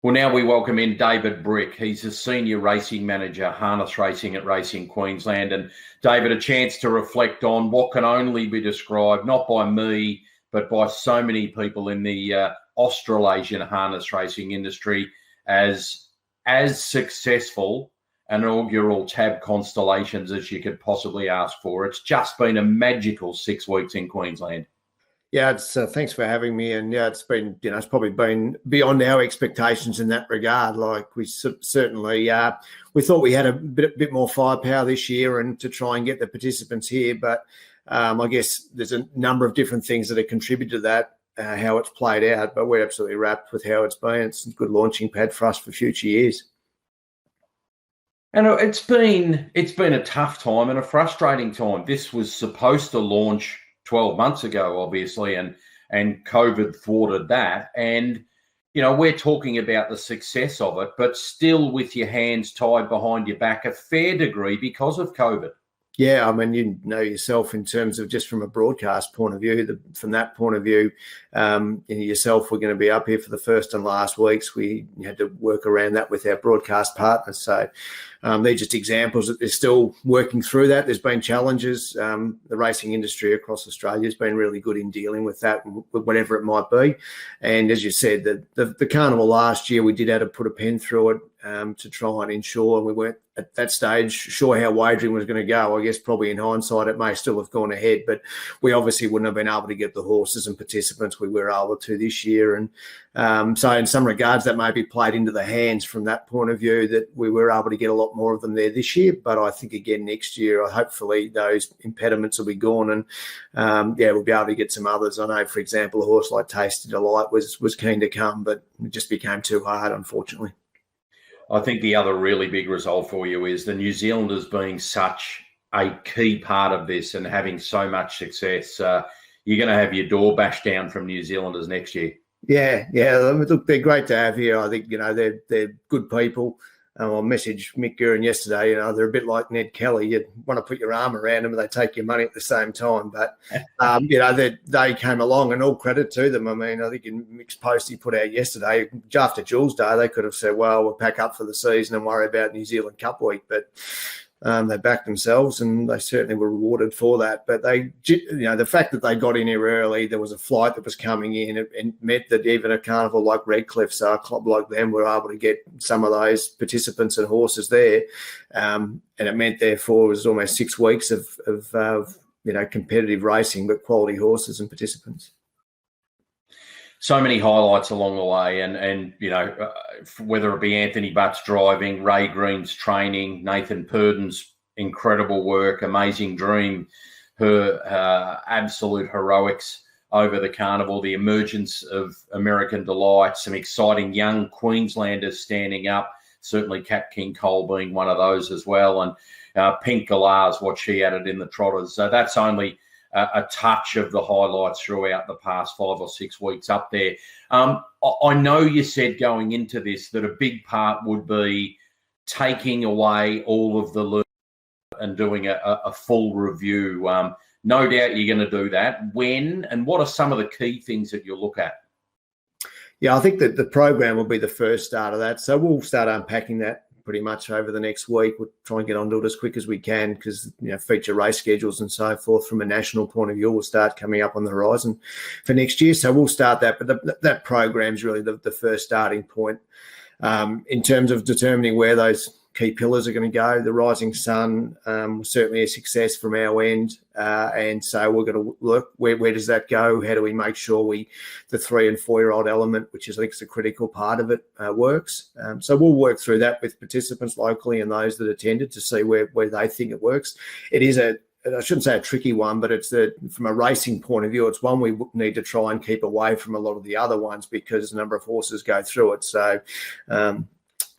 Well, now we welcome in David Brick. He's a senior racing manager, harness racing at Racing Queensland. And David, a chance to reflect on what can only be described, not by me, but by so many people in the Australasian harness racing industry as successful an inaugural TAB Constellations as you could possibly ask for. It's just been a magical 6 weeks in Queensland. Yeah, it's thanks for having me. And yeah, it's been, it's probably been beyond our expectations in that regard. Like we certainly, we thought we had a bit more firepower this year and to try and get the participants here. But I guess there's a number of different things that have contributed to that, how it's played out. But we're absolutely wrapped with how it's been. It's a good launching pad for us for future years. And it's been a tough time and a frustrating time. This was supposed to launch 12 months ago, obviously, and COVID thwarted that. And, we're talking about the success of it, but still with your hands tied behind your back a fair degree because of COVID. Yeah, I mean, you know yourself in terms of just from a broadcast point of view, from that point of view, yourself, we're going to be up here for the first and last weeks. We had to work around that with our broadcast partners. So they're just examples that they're still working through that. There's been challenges. The racing industry across Australia has been really good in dealing with that, whatever it might be. And as you said, the carnival last year, we did have to put a pen through it to try and ensure we weren't at that stage sure how wagering was going to go. I guess probably in hindsight, it may still have gone ahead, but we obviously wouldn't have been able to get the horses and participants we were able to this year. And so in some regards, that may be played into the hands from that point of view that we were able to get a lot more of them there this year. But I think, again, next year, hopefully those impediments will be gone and, we'll be able to get some others. I know, for example, a horse like Tasty Delight was keen to come, but it just became too hard, unfortunately. I think the other really big result for you is the New Zealanders being such a key part of this and having so much success. You're going to have your door bashed down from New Zealanders next year. Yeah. Look, they're great to have here. I think, they're good people. I messaged Mick Guerin yesterday, they're a bit like Ned Kelly. You want to put your arm around them and they take your money at the same time. But, they came along and all credit to them. I mean, I think in Mick's post he put out yesterday, after Jules Day, they could have said, well, we'll pack up for the season and worry about New Zealand Cup week. But they backed themselves and they certainly were rewarded for that. But the fact that they got in here early, there was a flight that was coming in and meant that even a carnival like Redcliffe, so a club like them, were able to get some of those participants and horses there. And it meant, therefore, it was almost 6 weeks of competitive racing, but quality horses and participants. So many highlights along the way, and whether it be Anthony Butt's driving, Ray Green's training, Nathan Purden's incredible work, Amazing Dream, her absolute heroics over the carnival, the emergence of American Delight, some exciting young Queenslanders standing up, certainly Cat King Cole being one of those as well, and Pink Galars, what she added in the trotters. So that's only a touch of the highlights throughout the past 5 or 6 weeks up there. I know you said going into this that a big part would be taking away all of the learning and doing a full review. No doubt you're going to do that. When and what are some of the key things that you'll look at? Yeah, I think that the program will be the first start of that. So we'll start unpacking that pretty much over the next week. We'll try and get onto it as quick as we can because, feature race schedules and so forth from a national point of view will start coming up on the horizon for next year. So we'll start that. But that program is really the first starting point in terms of determining where those key pillars are going to go. The Rising Sun was certainly a success from our end. And so we're going to look, where does that go? How do we make sure the 3 and 4 year old element, which is, I think, is a critical part of it, works. So we'll work through that with participants locally and those that attended to see where they think it works. It is I shouldn't say a tricky one, but it's from a racing point of view, it's one we need to try and keep away from a lot of the other ones because a number of horses go through it. So,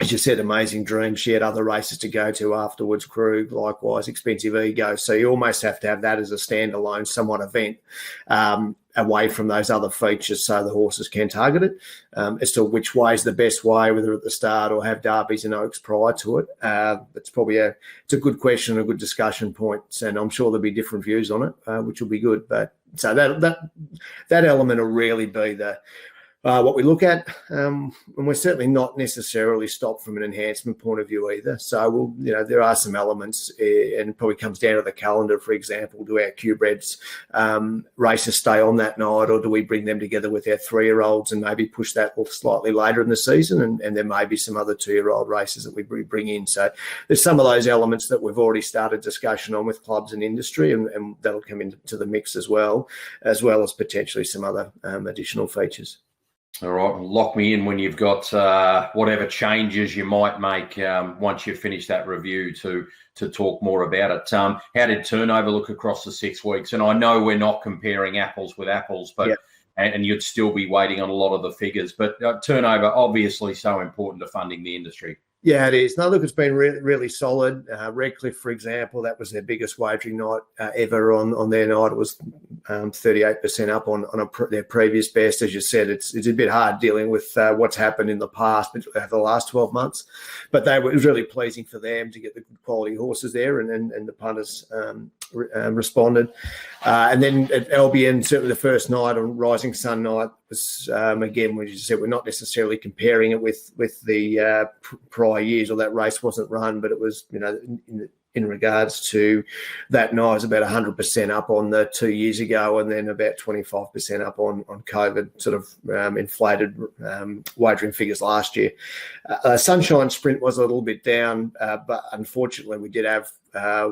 as you said, Amazing Dream, she had other races to go to afterwards, Krug, likewise, Expensive Ego. So you almost have to have that as a standalone somewhat event away from those other features so the horses can target it. As to which way is the best way, whether at the start or have derbies and oaks prior to it, it's probably it's a good question, a good discussion point, and I'm sure there'll be different views on it, which will be good. But so that element will really be what we look at, and we're certainly not necessarily stopped from an enhancement point of view either. So there are some elements, and it probably comes down to the calendar. For example, do our Q-breds races stay on that night, or do we bring them together with our 3-year-olds and maybe push that slightly later in the season? And there may be some other 2-year-old races that we bring in. So there's some of those elements that we've already started discussion on with clubs and industry, and that'll come into the mix as well as potentially some other additional features. All right, lock me in when you've got whatever changes you might make once you finish that review to talk more about it. How did turnover look across the 6 weeks? And I know we're not comparing apples with apples, but and you'd still be waiting on a lot of the figures. But turnover, obviously so important to funding the industry. Yeah, it is. No, look, it's been really solid. Redcliffe, for example, that was their biggest wagering night ever on their night. It was 38% up on their previous best. As you said, it's a bit hard dealing with what's happened in the past, but the last 12 months. But it was really pleasing for them to get the good quality horses there, and the punters responded. And then at Albion, certainly the first night on Rising Sun night was, again, as you said, we're not necessarily comparing it with the prior years, or that race wasn't run, but it was, in regards to that night, it was about 100% up on the 2 years ago, and then about 25% up on COVID sort of inflated wagering figures last year. Sunshine Sprint was a little bit down, but unfortunately we did have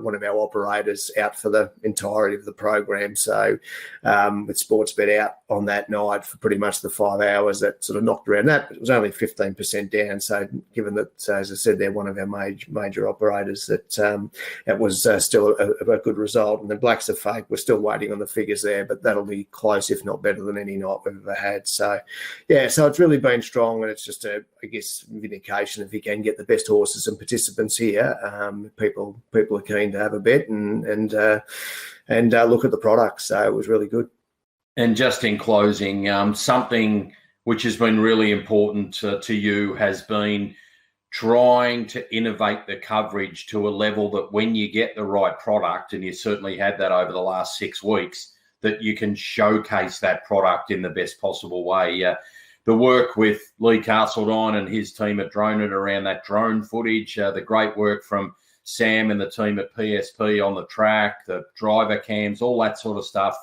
one of our operators out for the entirety of the program. So with Sportsbet out on that night for pretty much the 5 hours, that sort of knocked around that. But it was only 15% down. So given that, as I said, they're one of our major operators, that was still a good result. And the Blacks of Fake, we're still waiting on the figures there, but that'll be close, if not better than any night we've ever had. So, yeah, so it's really been strong, and it's just I guess, vindication. If you can get the best horses and participants here, people are keen to have a bet and look at the product. So it was really good. And just in closing, something which has been really important to you has been trying to innovate the coverage to a level that when you get the right product, and you certainly had that over the last 6 weeks, that you can showcase that product in the best possible way. The work with Lee Castledine and his team at Drone It around that drone footage, the great work from Sam and the team at PSP on the track, the driver cams, all that sort of stuff.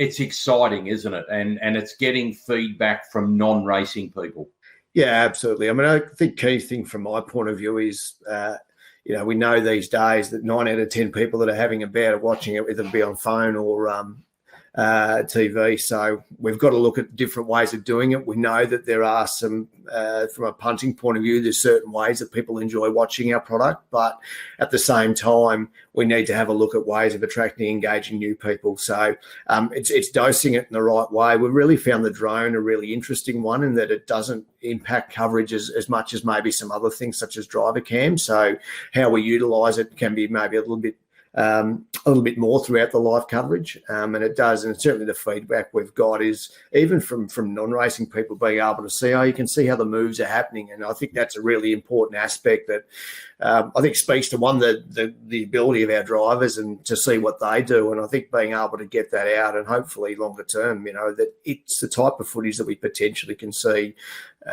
It's exciting, isn't it? And it's getting feedback from non-racing people. Yeah, absolutely. I mean, I think key thing from my point of view is, we know these days that 9 out of 10 people that are having a bet are watching it, whether it be on phone or TV. So we've got to look at different ways of doing it. We know that there are some, from a punting point of view, there's certain ways that people enjoy watching our product, but at the same time, we need to have a look at ways of attracting, engaging new people. So it's dosing it in the right way. We've really found the drone a really interesting one in that it doesn't impact coverage as much as maybe some other things such as driver cam. So how we utilise it can be maybe a little bit more throughout the live coverage, and it does. And certainly the feedback we've got is even from non-racing people being able to see, you can see how the moves are happening. And I think that's a really important aspect that I think speaks to one, the ability of our drivers and to see what they do. And I think being able to get that out and hopefully longer term, that it's the type of footage that we potentially can see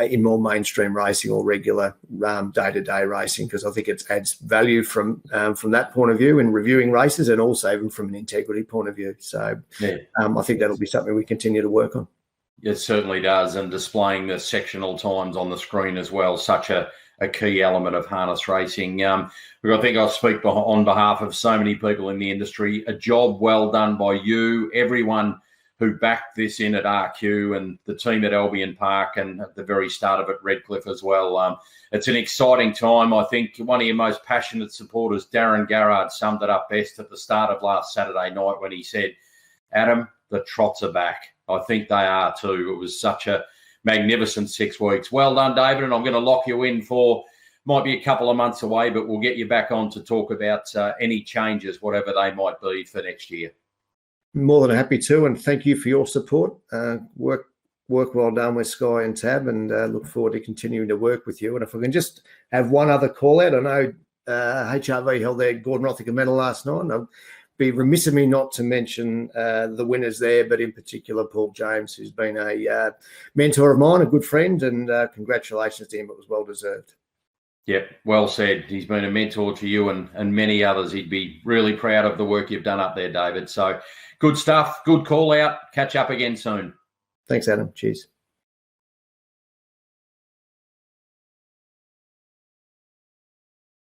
in more mainstream racing or regular day-to-day racing, because I think it adds value from that point of view in reviewing races, and also even from an integrity point of view. So I think that'll be something we continue to work on. It certainly does, and displaying the sectional times on the screen as well, such a key element of harness racing. I think I speak on behalf of so many people in the industry. A job well done by you, everyone who backed this in at RQ, and the team at Albion Park, and at the very start of it, Redcliffe as well. It's an exciting time. I think one of your most passionate supporters, Darren Garrard, summed it up best at the start of last Saturday night when he said, "Adam, the trots are back." I think they are too. It was such a magnificent 6 weeks. Well done, David, and I'm going to lock you in for, might be a couple of months away, but we'll get you back on to talk about any changes, whatever they might be for next year. More than happy to, and thank you for your support. Work well done with Sky and TAB, and look forward to continuing to work with you. And if I can just have one other call out, I know HRV held their Gordon Rothicker medal last night, and be remiss of me not to mention the winners there, but in particular Paul James, who's been a mentor of mine, a good friend, and congratulations to him. It was well deserved. Yep, well said. He's been a mentor to you and many others. He'd be really proud of the work you've done up there, David. So good stuff. Good call out. Catch up again soon. Thanks, Adam. Cheers.